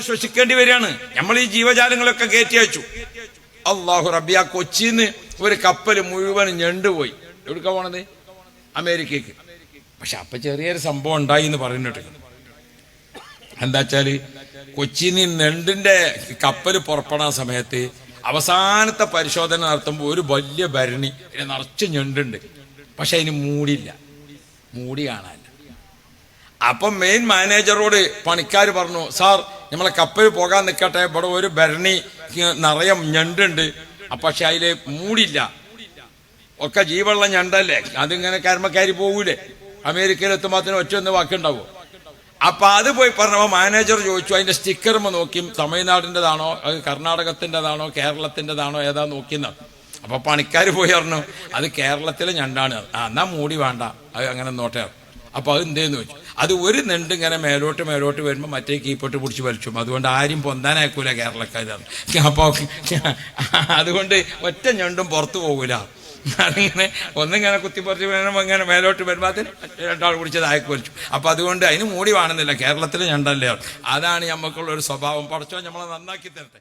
ശ്വസിക്കേണ്ടി വരികയാണ്. നമ്മൾ ഈ ജീവജാലങ്ങളൊക്കെ കയറ്റി അയച്ചു. അള്ളാഹു റബ്ബി, ആ കൊച്ചിന്ന് ഒരു കപ്പൽ മുഴുവൻ ഞണ്ടുപോയി. എവിടുക്കാ പോണത്? അമേരിക്കക്ക്. പക്ഷെ അപ്പൊ ചെറിയൊരു സംഭവം ഉണ്ടായി എന്ന് പറയുന്നുണ്ട്. എന്താ വെച്ചാല്, കൊച്ചിന്ന് ഞണ്ടിന്റെ കപ്പൽ പുറപ്പെടാൻ സമയത്ത് അവസാനത്തെ പരിശോധന നടത്തുമ്പോൾ ഒരു വലിയ ഭരണി നിറച്ച് ഞണ്ടുണ്ട്. പക്ഷെ അതിന് മൂടിയില്ല, മൂടി കാണാനില്ല. അപ്പം മെയിൻ മാനേജറോട് പണിക്കാർ പറഞ്ഞു, സാർ നമ്മളെ കപ്പൽ പോകാൻ നിൽക്കട്ടെ, ഇവിടെ ഒരു ഭരണി നിറയെ ഞണ്ടുണ്ട്, പക്ഷെ അതില് മൂടില്ല. ഒക്കെ ജീവുള്ള ഞണ്ടല്ലേ, അതിങ്ങനെ കർമ്മക്കാരി പോകൂലേ, അമേരിക്കയിലെത്തുമ്പോൾ ഒറ്റ ഒന്ന് വാക്കുണ്ടാവും. അപ്പൊ അത് പോയി പറഞ്ഞപ്പോൾ മാനേജർ ചോദിച്ചു, അതിന്റെ സ്റ്റിക്കറും നോക്കി തമിഴ്നാടിൻ്റെതാണോ അത് കർണാടകത്തിൻ്റെതാണോ കേരളത്തിൻ്റെതാണോ ഏതാ നോക്കിയെന്നാണ്. അപ്പൊ പണിക്കാർ പോയി പറഞ്ഞു, അത് കേരളത്തിലെ ഞണ്ടാണ്. എന്നാ മൂടി വേണ്ട, അത് അങ്ങനെ നോട്ടെ. അപ്പൊ അത് എന്തേന്ന് ചോദിച്ചു. അത് ഒരു നെണ്ട് ഇങ്ങനെ മേലോട്ട് വരുമ്പോൾ മറ്റേ കീപ്പോട്ട് പിടിച്ച് വലിച്ചു. അതുകൊണ്ട് ആരും പൊന്താനാക്കൂല കേരളക്കാരാണ്. അപ്പൊ അതുകൊണ്ട് ഒറ്റ ഞണ്ടും പുറത്തു പോകൂല. അതിങ്ങനെ ഒന്നിങ്ങനെ കുത്തിപ്പറിച്ച് ഇങ്ങനെ മേലോട്ട് വരുമ്പോൾ അതിന് രണ്ടാൾ പിടിച്ചത് അയക്ക് വലിച്ചു. അപ്പൊ അതുകൊണ്ട് അതിന് മൂടി വേണമെന്നില്ല, കേരളത്തിൽ ഞണ്ടല്ലേ. അതാണ് നമുക്കുള്ള ഒരു സ്വഭാവം. പഠിച്ചോ നമ്മളെ നന്നാക്കി തരട്ടെ.